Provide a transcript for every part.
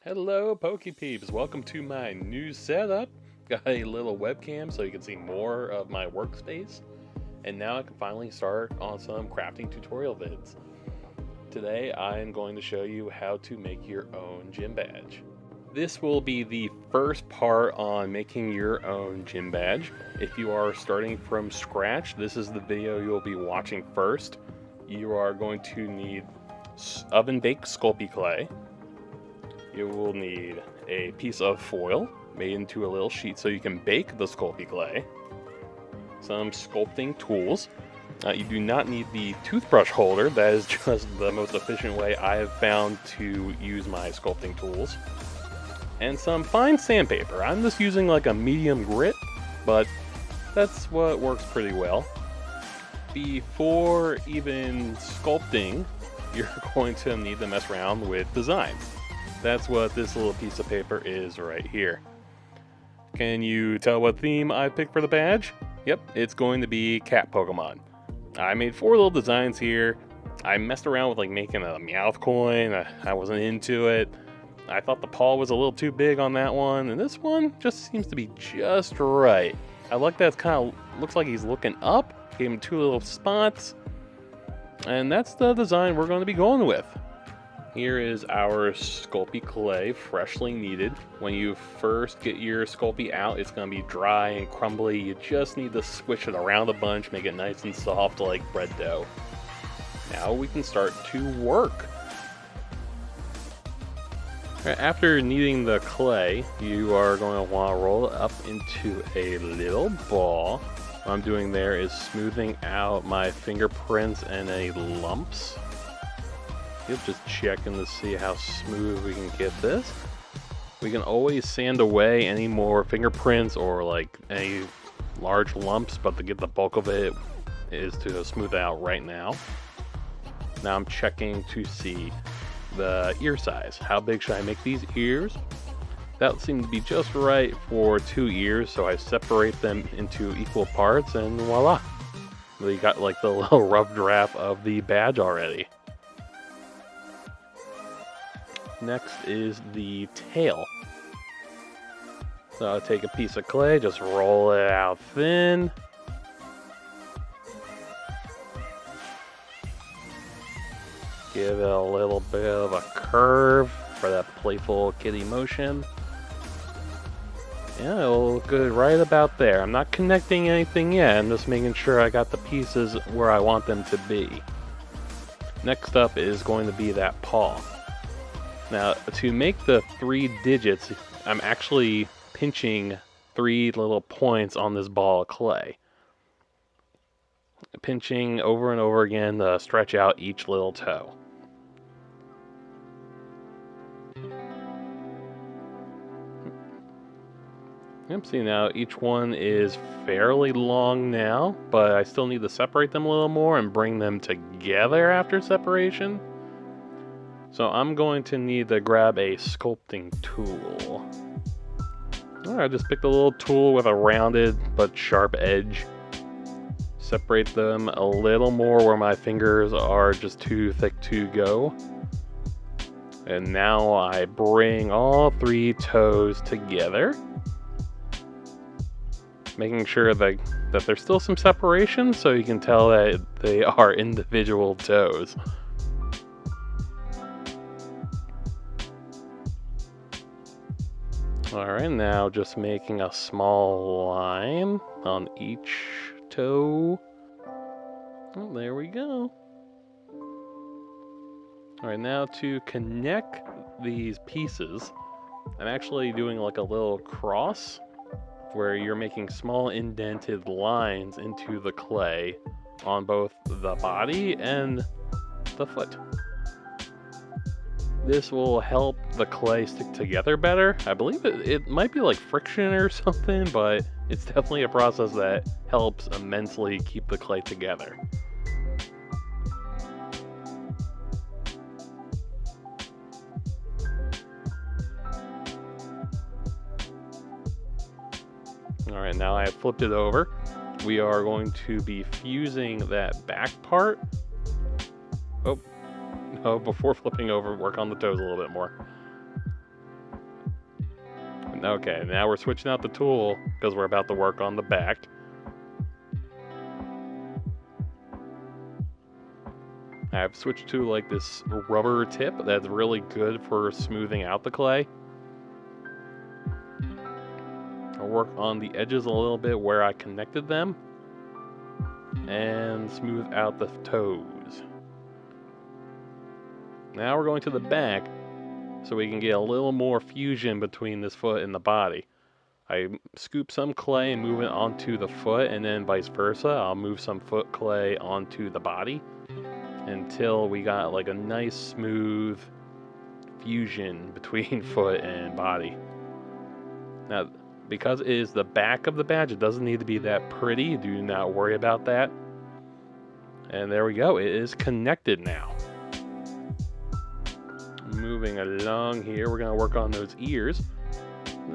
Hello, Pokepeeps. Welcome to my new setup. Got a little webcam so you can see more of my workspace. And now I can finally start on some crafting tutorial vids. Today I'm going to show you how to make your own gym badge. This will be the first part on making your own gym badge. If you are starting from scratch, this is the video you'll be watching first. You are going to need oven-baked sculpey clay. You will need a piece of foil made into a little sheet so you can bake the sculpey clay. Some sculpting tools. You do not need the toothbrush holder. That is just the most efficient way I have found to use my sculpting tools. And some fine sandpaper. I'm just using like a medium grit, but that's what works pretty well. Before even sculpting, you're going to need to mess around with designs. That's what this little piece of paper is right here. Can you tell what theme I picked for the badge? Yep, it's going to be cat Pokemon. I made 4 little designs here. I messed around with like making a Meowth coin. I wasn't into it. I thought the paw was a little too big on that one, and this one just seems to be just right. I like that it kind of looks like he's looking up. Gave him 2 little spots. And that's the design we're going to be going with. Here is our sculpey clay, freshly kneaded. When you first get your sculpey out, it's going to be dry and crumbly. You just need to squish it around a bunch, make it nice and soft like bread dough. Now we can start to work. After kneading the clay, you are going to want to roll it up into a little ball. What I'm doing there is smoothing out my fingerprints and any lumps. Just checking to see how smooth we can get this. We can always sand away any more fingerprints or like any large lumps, but to get the bulk of it is to smooth it out right now. Now I'm checking to see the ear size. How big should I make these ears? That seemed to be just right for 2 ears, so I separate them into equal parts and voila. We got like the little rough draft of the badge already. Next is the tail. So I'll take a piece of clay, just roll it out thin. Give it a little bit of a curve for that playful kitty motion. Yeah, it'll look good right about there. I'm not connecting anything yet, I'm just making sure I got the pieces where I want them to be. Next up is going to be that paw. Now, to make the 3 digits, I'm actually pinching 3 little points on this ball of clay. Pinching over and over again to stretch out each little toe. Yep, see now each one is fairly long now, but I still need to separate them a little more and bring them together after separation. So I'm going to need to grab a sculpting tool. I just picked a little tool with a rounded but sharp edge. Separate them a little more where my fingers are just too thick to go. And now I bring all 3 toes together. Making sure that there's still some separation so you can tell that they are individual toes. Alright, now just making a small line on each toe. Oh, there we go. Alright, now to connect these pieces, I'm actually doing like a little cross where you're making small indented lines into the clay on both the body and the foot. This will help the clay stick together better. I believe it might be like friction or something, but it's definitely a process that helps immensely keep the clay together. Alright, now I have flipped it over. We are going to be fusing that back part. Oh, before flipping over, work on the toes a little bit more. Okay, now we're switching out the tool because we're about to work on the back. I've switched to like this rubber tip that's really good for smoothing out the clay. I'll work on the edges a little bit where I connected them and smooth out the toes. Now we're going to the back so we can get a little more fusion between this foot and the body. I scoop some clay and move it onto the foot, and then vice versa. I'll move some foot clay onto the body until we got like a nice smooth fusion between foot and body. Now, because it is the back of the badge, it doesn't need to be that pretty. Do not worry about that. And there we go. It is connected now. Moving along here, we're going to work on those ears.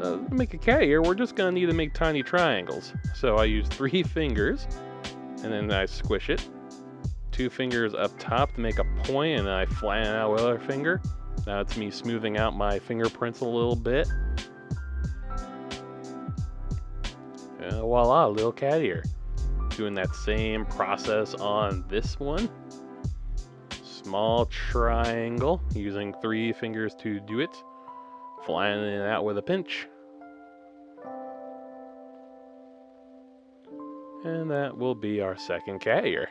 To make a cat ear, we're just going to need to make tiny triangles. So I use 3 fingers, and then I squish it. 2 fingers up top to make a point, and then I flatten out with the other finger. Now it's me smoothing out my fingerprints a little bit. And voila, little cat ear. Doing that same process on this one. Small triangle, using 3 fingers to do it. Flattening it out with a pinch. And that will be our second cat ear.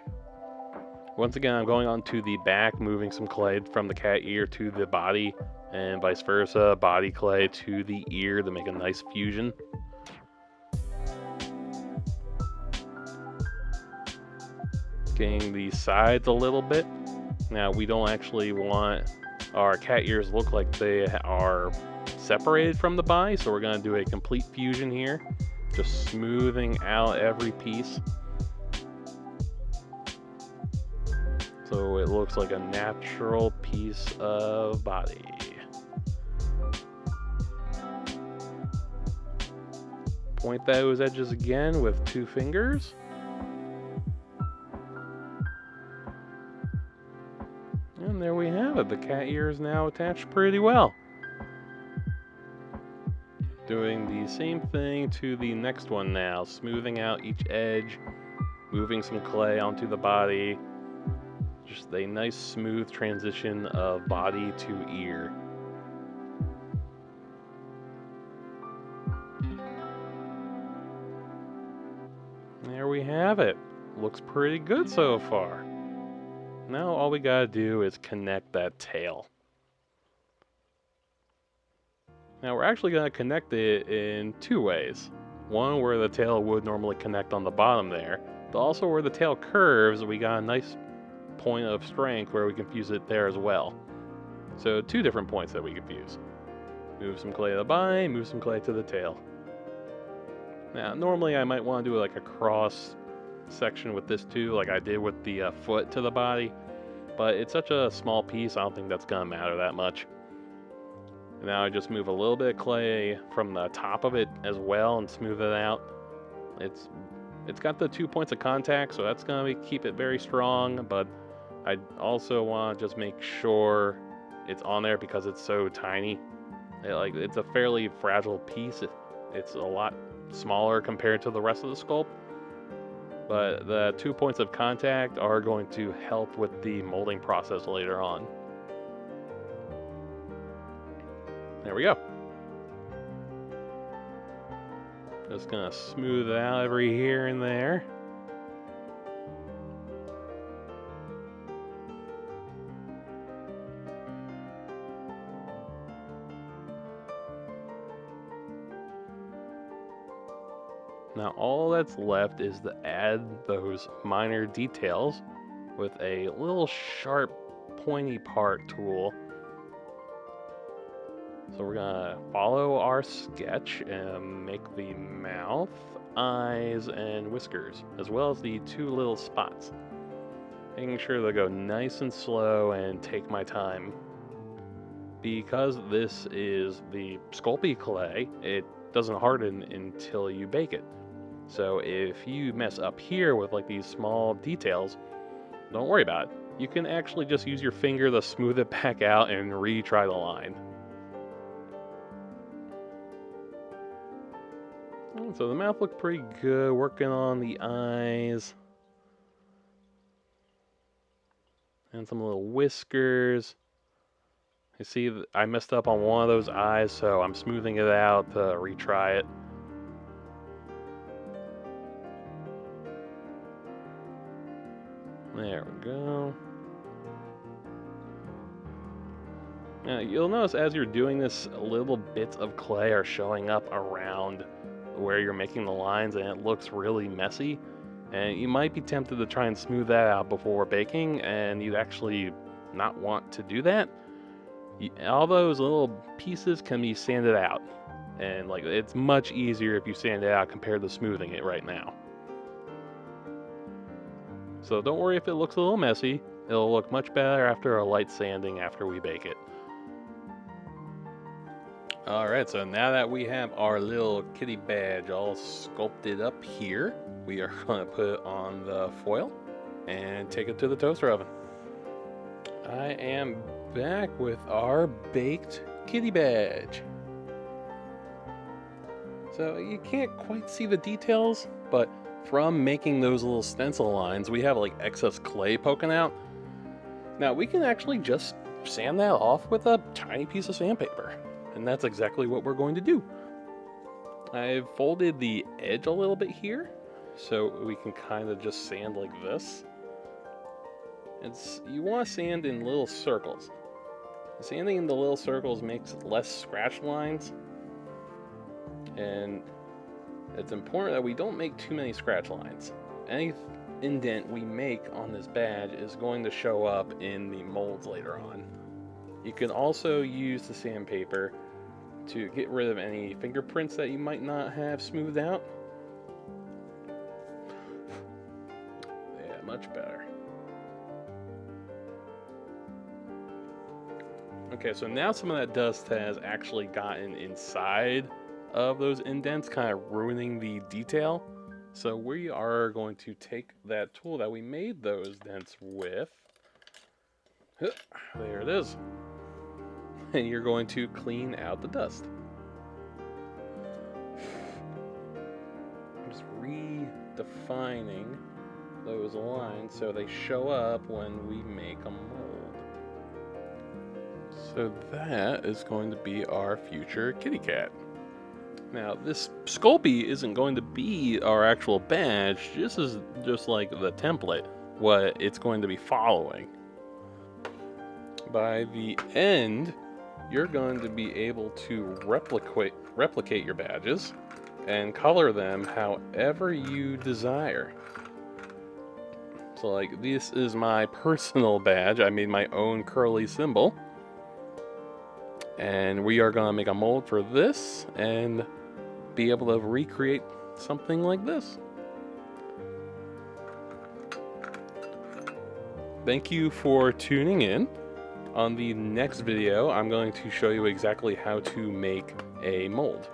Once again, I'm going on to the back, moving some clay from the cat ear to the body, and vice versa, body clay to the ear to make a nice fusion. Getting the sides a little bit. Now, we don't actually want our cat ears look like they are separated from the body, so we're going to do a complete fusion here, just smoothing out every piece so it looks like a natural piece of body. Point those edges again with 2 fingers. And there we have it. The cat ear is now attached pretty well. Doing the same thing to the next one now. Smoothing out each edge. Moving some clay onto the body. Just a nice smooth transition of body to ear. There we have it. Looks pretty good so far. Now all we gotta do is connect that tail. Now we're actually gonna connect it in 2 ways. One where the tail would normally connect on the bottom there, but also where the tail curves, we got a nice point of strength where we can fuse it there as well. So 2 different points that we can fuse. Move some clay to the body, move some clay to the tail. Now normally I might want to do like a cross section with this too, like I did with the foot to the body, but it's such a small piece, I don't think that's gonna matter that much. Now I just move a little bit of clay from the top of it as well and smooth it out. It's got the 2 points of contact, so that's gonna keep it very strong, but I also want to just make sure it's on there because it's so tiny. It's a fairly fragile piece. It's a lot smaller compared to the rest of the sculpt. But the 2 points of contact are going to help with the molding process later on. There we go. Just gonna smooth it out every here and there. Now all that's left is to add those minor details with a little sharp pointy part tool. So we're gonna follow our sketch and make the mouth, eyes, and whiskers, as well as the 2 little spots. Making sure they go nice and slow and take my time. Because this is the sculpey clay, it doesn't harden until you bake it. So if you mess up here with like these small details, don't worry about it. You can actually just use your finger to smooth it back out and retry the line. So the mouth looked pretty good. Working on the eyes. And some little whiskers. You see, I messed up on one of those eyes, so I'm smoothing it out to retry it. There we go. Now, you'll notice as you're doing this, little bits of clay are showing up around where you're making the lines, and it looks really messy. And you might be tempted to try and smooth that out before baking, and you'd actually not want to do that. All those little pieces can be sanded out, and like it's much easier if you sand it out compared to smoothing it right now. So don't worry if it looks a little messy. It'll look much better after a light sanding after we bake it. Alright, so now that we have our little kitty badge all sculpted up here, we are going to put it on the foil and take it to the toaster oven. I am back with our baked kitty badge. So you can't quite see the details, but from making those little stencil lines, we have like excess clay poking out. Now we can actually just sand that off with a tiny piece of sandpaper, and that's exactly what we're going to do. I've folded the edge a little bit here, so we can kind of just sand like this. You want to sand in little circles. Sanding in the little circles makes less scratch lines, and it's important that we don't make too many scratch lines. Any indent we make on this badge is going to show up in the molds later on. You can also use the sandpaper to get rid of any fingerprints that you might not have smoothed out. Yeah, much better. Okay, so now some of that dust has actually gotten inside of those indents, kind of ruining the detail. So we are going to take that tool that we made those dents with. There it is. And you're going to clean out the dust. I'm just redefining those lines so they show up when we make a mold. So that is going to be our future kitty cat. Now, this sculpey isn't going to be our actual badge. This is just like the template, what it's going to be following. By the end, you're going to be able to replicate your badges and color them however you desire. So like, this is my personal badge. I made my own curly symbol. And we are going to make a mold for this and be able to recreate something like this. Thank you for tuning in. On the next video, I'm going to show you exactly how to make a mold.